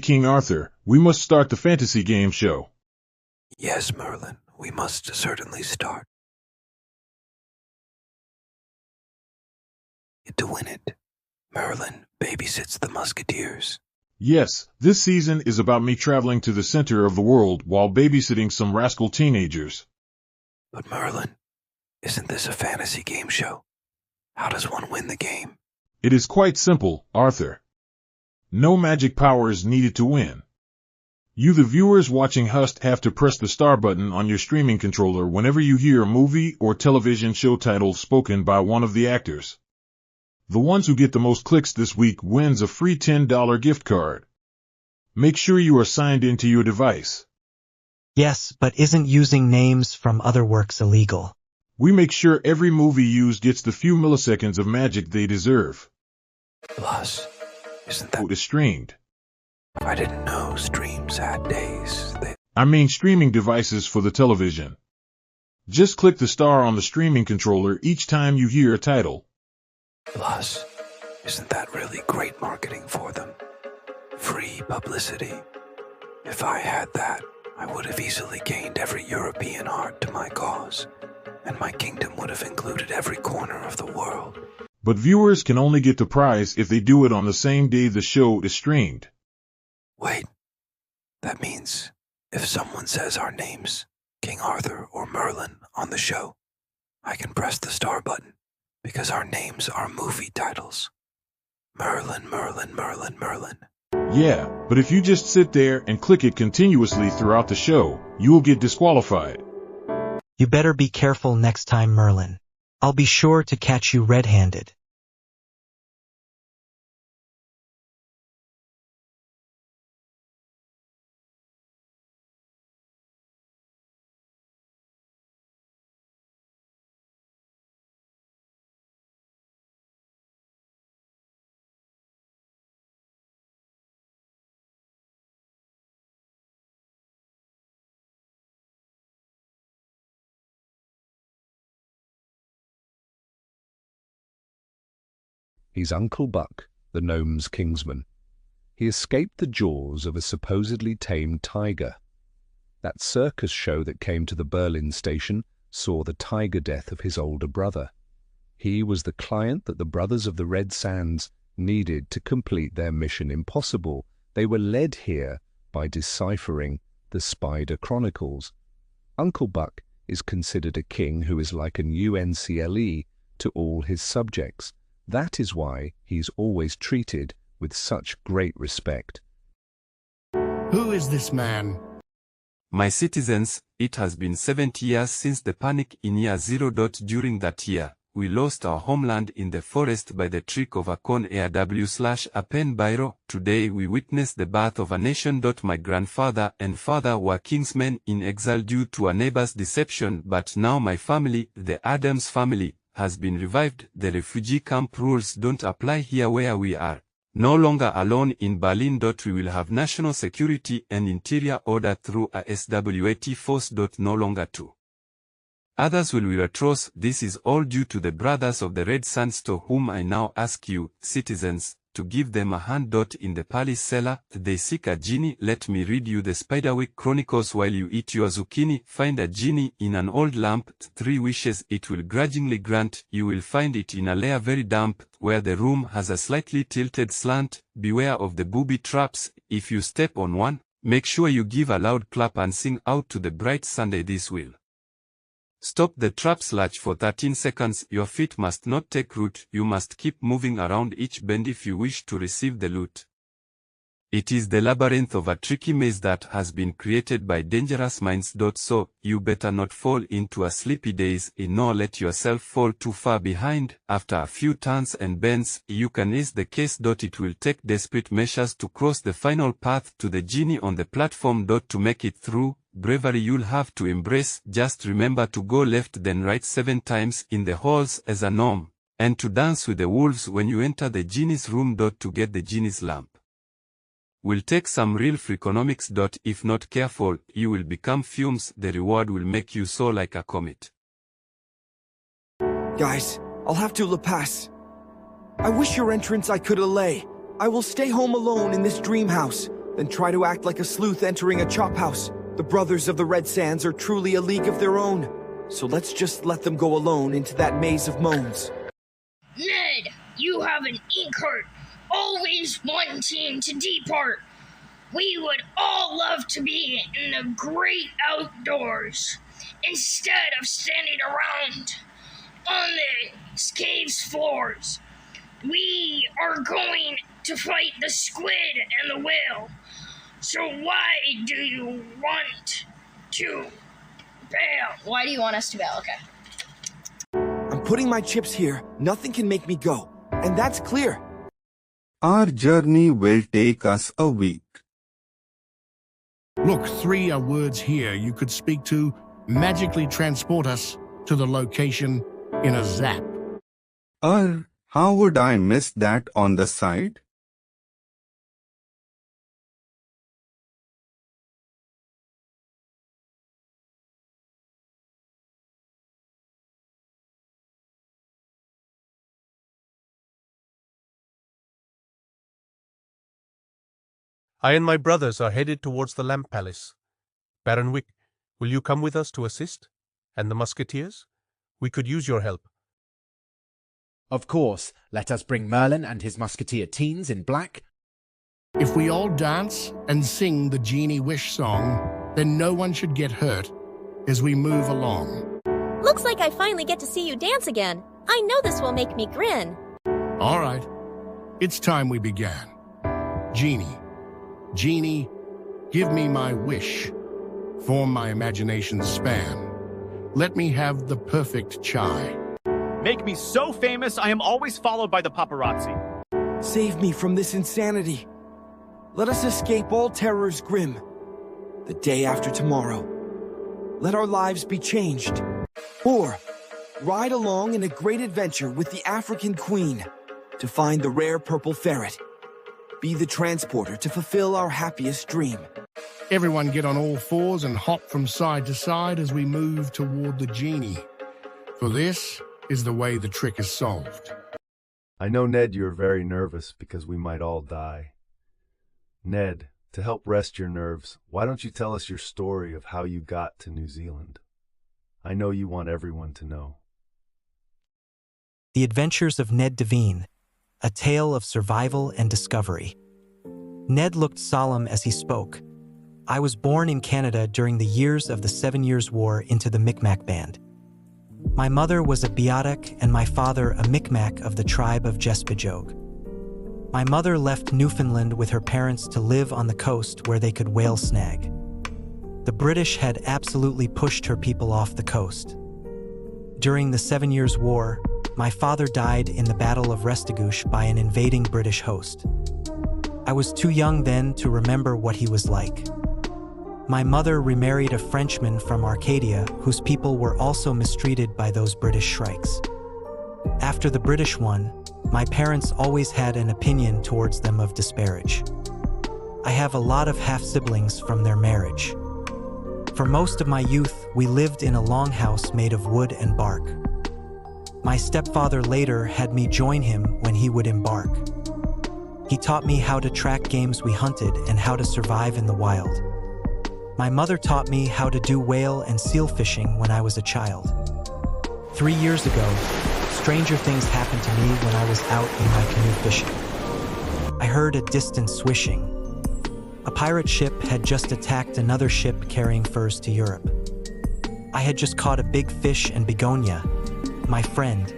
King Arthur, we must start the fantasy game show. Yes, Merlin, we must certainly start. To win it, Merlin babysits the Musketeers. Yes, this season is about me traveling to the center of the world while babysitting some rascal teenagers. But Merlin, isn't this a fantasy game show? How does one win the game? It is quite simple, Arthur. No magic powers needed to win. You, the viewers watching, have to press the star button on your streaming controller whenever you hear a movie or television show title spoken by one of the actors. The ones who get the most clicks this week wins a free $10 gift card. Make sure you are signed into your device. Yes, but isn't using names from other works illegal? We make sure every movie used gets the few milliseconds of magic they deserve. Plus, isn't that Is streamed. I didn't know streams had days. I mean streaming devices for the television. Just click the star on the streaming controller each time you hear a title. Plus, isn't that really great marketing for them? Free publicity. If I had that, I would have easily gained every European heart to my cause, and my kingdom would have included every corner of the world. But viewers can only get the prize if they do it on the same day the show is streamed. Wait, that means if someone says our names, King Arthur or Merlin, on the show, I can press the star button, because our names are movie titles. Merlin, Merlin, Merlin, Merlin. Yeah, but if you just sit there and click it continuously throughout the show, you will get disqualified. You better be careful next time, Merlin. I'll be sure to catch you red-handed. He's Uncle Buck, the gnome's kingsman. He escaped the jaws of a supposedly tamed tiger. That circus show that came to the Berlin station saw the tiger death of his older brother. He was the client that the Brothers of the Red Sands needed to complete their mission impossible. They were led here by deciphering the Spider Chronicles. Uncle Buck is considered a king who is like an UNCLE to all his subjects. That is why he's always treated with such great respect. Who is this man? My citizens, it has been 70 years since the panic in year 0. During that year, we lost our homeland in the forest by the trick of a con air /a pen biro. Today we witness the birth of a nation. My grandfather and father were kingsmen in exile due to a neighbor's deception, but now my family, the Adams family, has been revived. The refugee camp rules don't apply here where we are. No longer alone in Berlin. We will have national security and interior order through a SWAT force. No longer two. Others will withdraw. This is all due to the Brothers of the Red Sands, to whom I now ask you, citizens, to give them a hand. In the palace cellar, they seek a genie. Let me read you the Spiderwick Chronicles while you eat your zucchini. Find a genie in an old lamp, 3 wishes it will grudgingly grant. You will find it in a lair very damp, where the room has a slightly tilted slant. Beware of the booby traps. If you step on one, make sure you give a loud clap and sing out to the bright Sunday. This will stop the trap. Slash for 13 seconds. Your feet must not take root. You must keep moving around each bend if you wish to receive the loot. It is the labyrinth of a tricky maze that has been created by dangerous minds. So, you better not fall into a sleepy daze, nor let yourself fall too far behind. After a few turns and bends, you can ease the case. It will take desperate measures to cross the final path to the genie on the platform. To make it through, bravery you'll have to embrace. Just remember to go left then right 7 times in the halls as a norm, and to dance with the wolves when you enter the genie's room. To get the genie's lamp will take some real freakonomics. If not careful, you will become fumes. The reward will make you soar like a comet. Guys, I'll have to pass. I wish your entrance I could allay. I will stay home alone in this dream house. then try to act like a sleuth entering a chop house. The brothers of the Red Sands are truly a league of their own. So let's just let them go alone into that maze of moans. Ned, you have an ink heart. Always wanting to depart. We would all love to be in the great outdoors, instead of standing around on the cave's floors. We are going to fight the squid and the whale. So why do you want to bail? Why do you want us to bail? Okay. I'm putting my chips here. Nothing can make me go. And that's clear. Our journey will take us a week. Look, 3 are words here you could speak to, magically transport us to the location in a zap. How would I miss that on the side? I and my brothers are headed towards the Lamp Palace. Baron Wick, will you come with us to assist? And the Musketeers? We could use your help. Of course, let us bring Merlin and his musketeer teens in black. If we all dance and sing the Genie Wish song, then no one should get hurt as we move along. Looks like I finally get to see you dance again. I know this will make me grin. All right, it's time we began. Genie, give me my wish. Form my imagination's span. Let me have the perfect chai. Make me so famous I am always followed by the paparazzi. Save me from this insanity. Let us escape all terrors grim. The day after tomorrow. Let our lives be changed. Or ride along in a great adventure with the African Queen to find the rare purple ferret. Be the transporter to fulfill our happiest dream. Everyone get on all fours and hop from side to side as we move toward the genie. For this is the way the trick is solved. I know, Ned, you're very nervous because we might all die. Ned, to help rest your nerves, why don't you tell us your story of how you got to New Zealand? I know you want everyone to know. The Adventures of Ned Devine, a tale of survival and discovery. Ned looked solemn as he spoke. I was born in Canada during the years of the 7 Years' War into the Micmac Band. My mother was a Beothuk and my father a Micmac of the tribe of Jespijog. My mother left Newfoundland with her parents to live on the coast where they could whale snag. The British had absolutely pushed her people off the coast. During the 7 Years' War, my father died in the Battle of Restigouche by an invading British host. I was too young then to remember what he was like. My mother remarried a Frenchman from Arcadia whose people were also mistreated by those British shrikes. After the British won, my parents always had an opinion towards them of disparage. I have a lot of half-siblings from their marriage. For most of my youth, we lived in a longhouse made of wood and bark. My stepfather later had me join him when he would embark. He taught me how to track games we hunted and how to survive in the wild. My mother taught me how to do whale and seal fishing when I was a child. 3 years ago, stranger things happened to me when I was out in my canoe fishing. I heard a distant swishing. A pirate ship had just attacked another ship carrying furs to Europe. I had just caught a big fish and Begonia, my friend,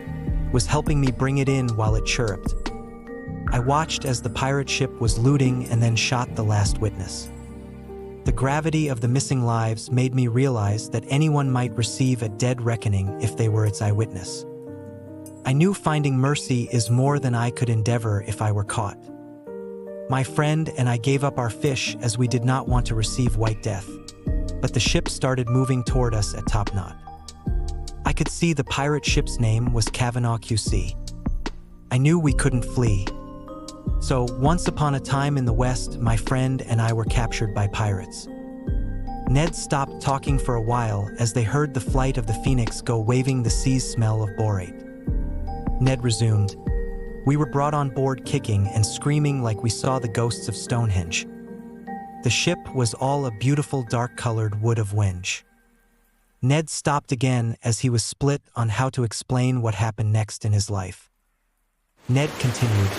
was helping me bring it in while it chirruped. I watched as the pirate ship was looting and then shot the last witness. The gravity of the missing lives made me realize that anyone might receive a dead reckoning if they were its eyewitness. I knew finding mercy is more than I could endeavor if I were caught. My friend and I gave up our fish as we did not want to receive white death, but the ship started moving toward us at top knot. I could see the pirate ship's name was Kavanaugh QC. I knew we couldn't flee. So, once upon a time in the West, my friend and I were captured by pirates. Ned stopped talking for a while as they heard the flight of the phoenix go waving the sea's smell of borate. Ned resumed. We were brought on board kicking and screaming like we saw the ghosts of Stonehenge. The ship was all a beautiful dark-colored wood of wenge. Ned stopped again as he was split on how to explain what happened next in his life. Ned continued,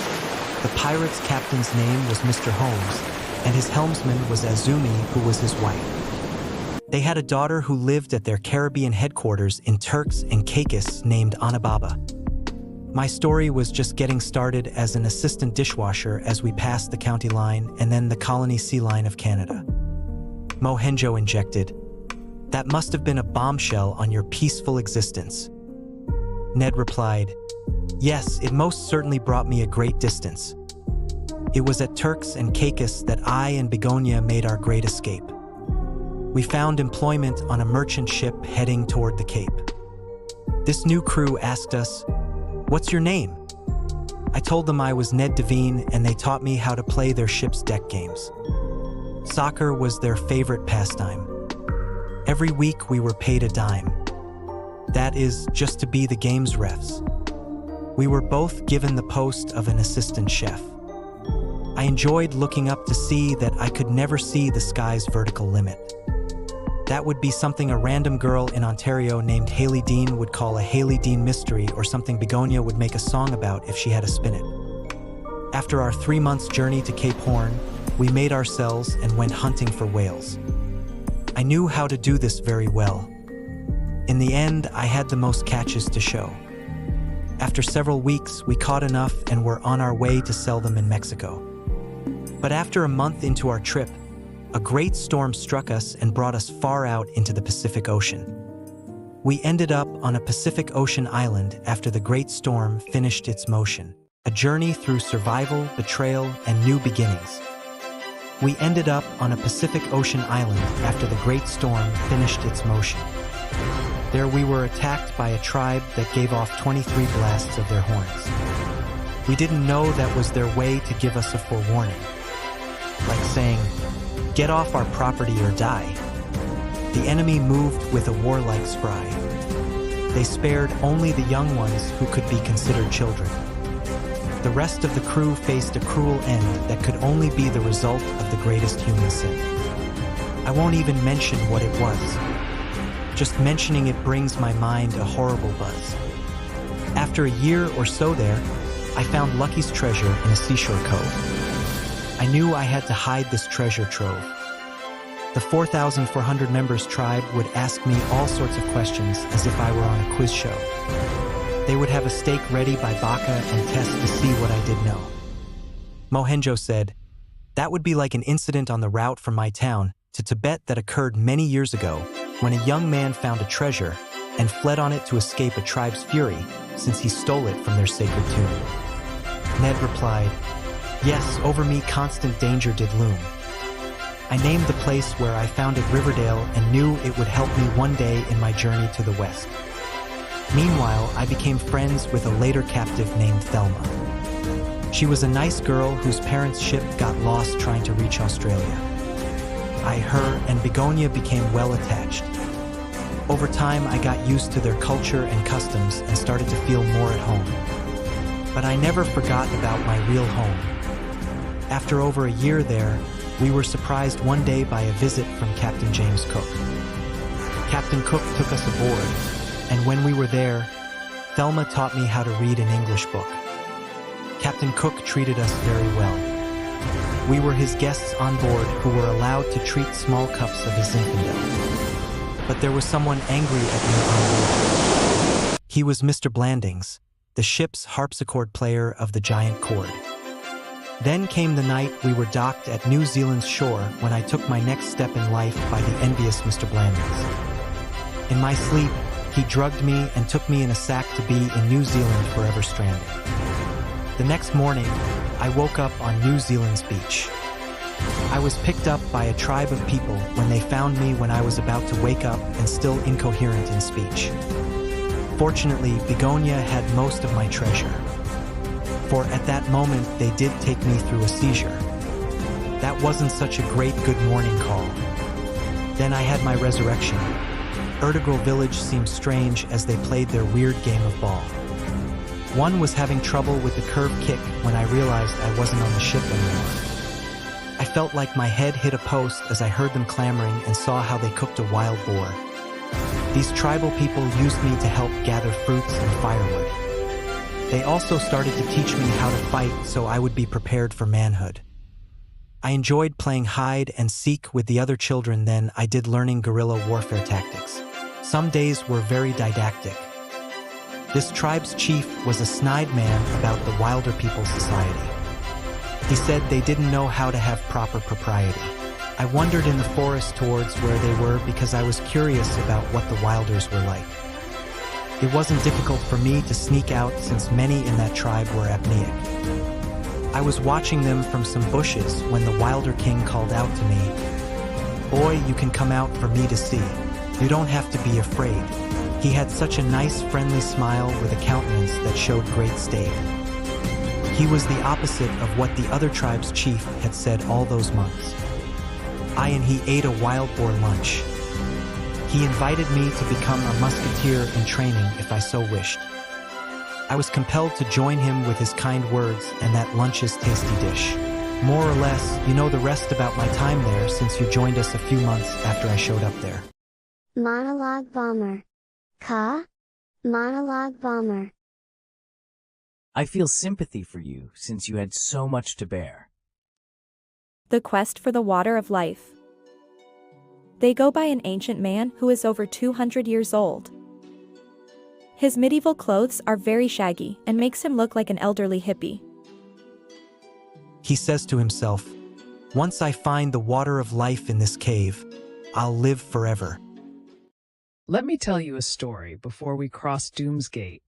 "The pirate's captain's name was Mr. Holmes, and his helmsman was Azumi, who was his wife. They had a daughter who lived at their Caribbean headquarters in Turks and Caicos named Anababa. My story was just getting started as an assistant dishwasher as we passed the county line and then the colony sea line of Canada." Mohenjo injected, "That must have been a bombshell on your peaceful existence." Ned replied, "Yes, it most certainly brought me a great distance. It was at Turks and Caicos that I and Begonia made our great escape. We found employment on a merchant ship heading toward the Cape. This new crew asked us, 'What's your name?' I told them I was Ned Devine, and they taught me how to play their ship's deck games. Soccer was their favorite pastime. Every week we were paid a dime. That is, just to be the game's refs. We were both given the post of an assistant chef. I enjoyed looking up to see that I could never see the sky's vertical limit. That would be something a random girl in Ontario named Haley Dean would call a Haley Dean mystery, or something Begonia would make a song about if she had a spin it. After our 3 months journey to Cape Horn, we made our cells and went hunting for whales. I knew how to do this very well. In the end, I had the most catches to show. After several weeks, we caught enough and were on our way to sell them in Mexico. But after a month into our trip, a great storm struck us and brought us far out into the Pacific Ocean. We ended up on a Pacific Ocean island after the great storm finished its motion, a journey through survival, betrayal, and new beginnings. We ended up on a Pacific Ocean island after the great storm finished its motion. There we were attacked by a tribe that gave off 23 blasts of their horns. We didn't know that was their way to give us a forewarning. Like saying, "Get off our property or die." The enemy moved with a warlike spry. They spared only the young ones who could be considered children. The rest of the crew faced a cruel end that could only be the result of the greatest human sin. I won't even mention what it was. Just mentioning it brings my mind a horrible buzz. After a year or so there, I found Lucky's treasure in a seashore cove. I knew I had to hide this treasure trove. The 4,400 members tribe would ask me all sorts of questions as if I were on a quiz show. They would have a steak ready by Baca and test to see what I did know. Mohenjo said, "That would be like an incident on the route from my town to Tibet that occurred many years ago when a young man found a treasure and fled on it to escape a tribe's fury since he stole it from their sacred tomb." Ned replied, "Yes, over me constant danger did loom. I named the place where I founded Riverdale and knew it would help me one day in my journey to the west. Meanwhile, I became friends with a later captive named Thelma. She was a nice girl whose parents' ship got lost trying to reach Australia. Her and Begonia became well attached. Over time, I got used to their culture and customs and started to feel more at home. But I never forgot about my real home. After over a year there, we were surprised one day by a visit from Captain James Cook. Captain Cook took us aboard, and when we were there, Thelma taught me how to read an English book. Captain Cook treated us very well. We were his guests on board who were allowed to treat small cups of his Zinfandel. But there was someone angry at me on board. He was Mr. Blandings, the ship's harpsichord player of the giant chord. Then came the night we were docked at New Zealand's shore when I took my next step in life by the envious Mr. Blandings. In my sleep, he drugged me and took me in a sack to be in New Zealand forever stranded. The next morning, I woke up on New Zealand's beach. I was picked up by a tribe of people when they found me when I was about to wake up and still incoherent in speech. Fortunately, Begonia had most of my treasure. For at that moment, they did take me through a seizure. That wasn't such a great good morning call. Then I had my resurrection. Erdegrel village seemed strange as they played their weird game of ball. One was having trouble with the curve kick when I realized I wasn't on the ship anymore. I felt like my head hit a post as I heard them clamoring and saw how they cooked a wild boar. These tribal people used me to help gather fruits and firewood. They also started to teach me how to fight so I would be prepared for manhood. I enjoyed playing hide and seek with the other children than I did learning guerrilla warfare tactics. Some days were very didactic. This tribe's chief was a snide man about the wilder people's society. He said they didn't know how to have proper propriety. I wandered in the forest towards where they were because I was curious about what the wilders were like. It wasn't difficult for me to sneak out since many in that tribe were apneic. I was watching them from some bushes when the wilder king called out to me, "Boy, you can come out for me to see. You don't have to be afraid." He had such a nice, friendly smile with a countenance that showed great stave. He was the opposite of what the other tribe's chief had said all those months. I and he ate a wild boar lunch. He invited me to become a musketeer in training if I so wished. I was compelled to join him with his kind words and that lunch's tasty dish. More or less, you know the rest about my time there since you joined us a few months after I showed up there. Monologue Bomber. Monologue Bomber. I feel sympathy for you since you had so much to bear. The quest for the water of life. They go by an ancient man who is over 200 years old. His medieval clothes are very shaggy and makes him look like an elderly hippie. He says to himself, "Once I find the water of life in this cave, I'll live forever." Let me tell you a story before we cross Doom's Gate.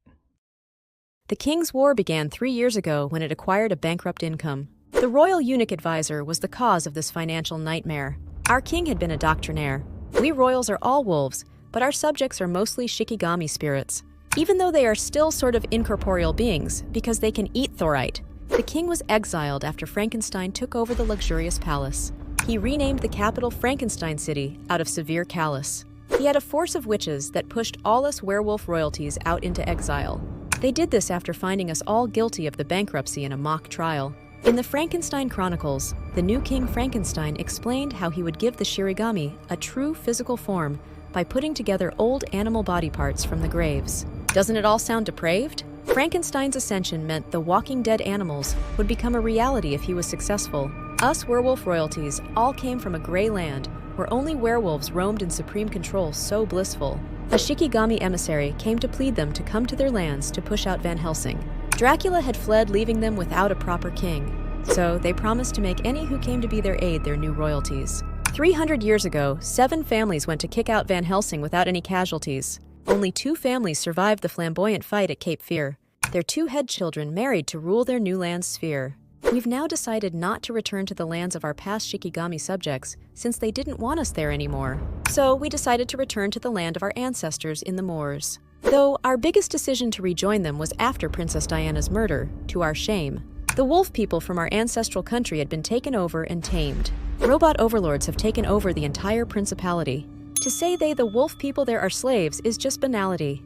The King's War began 3 years ago when it acquired a bankrupt income. The royal eunuch advisor was the cause of this financial nightmare. Our king had been a doctrinaire. We royals are all wolves, but our subjects are mostly shikigami spirits. Even though they are still sort of incorporeal beings, because they can eat thorite, the king was exiled after Frankenstein took over the luxurious palace. He renamed the capital Frankenstein City out of severe callous. He had a force of witches that pushed all us werewolf royalties out into exile. They did this after finding us all guilty of the bankruptcy in a mock trial. In the Frankenstein Chronicles, the new King Frankenstein explained how he would give the Shirigami a true physical form by putting together old animal body parts from the graves. Doesn't it all sound depraved? Frankenstein's ascension meant the walking dead animals would become a reality if he was successful. Us werewolf royalties all came from a gray land where only werewolves roamed in supreme control so blissful. A Shikigami emissary came to plead them to come to their lands to push out Van Helsing. Dracula had fled, leaving them without a proper king. So they promised to make any who came to be their aid their new royalties. 300 years ago, 7 families went to kick out Van Helsing without any casualties. Only 2 families survived the flamboyant fight at Cape Fear. Their 2 head children married to rule their new land's sphere. We've now decided not to return to the lands of our past Shikigami subjects, since they didn't want us there anymore. So we decided to return to the land of our ancestors in the moors. Though our biggest decision to rejoin them was after Princess Diana's murder, to our shame. The wolf people from our ancestral country had been taken over and tamed. Robot overlords have taken over the entire principality. To say they, the wolf people there, are slaves is just banality.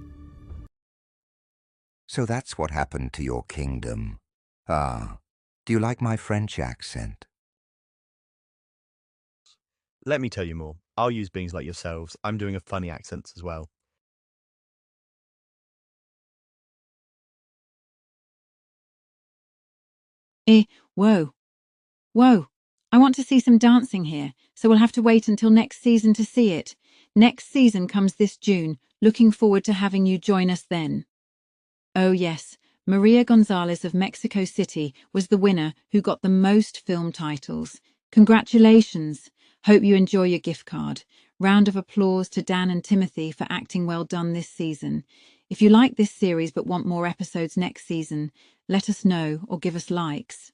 So that's what happened to your kingdom. Ah. Do you like my French accent? Let me tell you more. I'll use beings like yourselves. I'm doing a funny accent as well. Whoa. Whoa. I want to see some dancing here, so we'll have to wait until next season to see it. Next season comes this June. Looking forward to having you join us then. Oh yes. Maria Gonzalez of Mexico City was the winner who got the most film titles. Congratulations! Hope you enjoy your gift card. Round of applause to Dan and Timothy for acting well done this season. If you like this series but want more episodes next season, let us know or give us likes.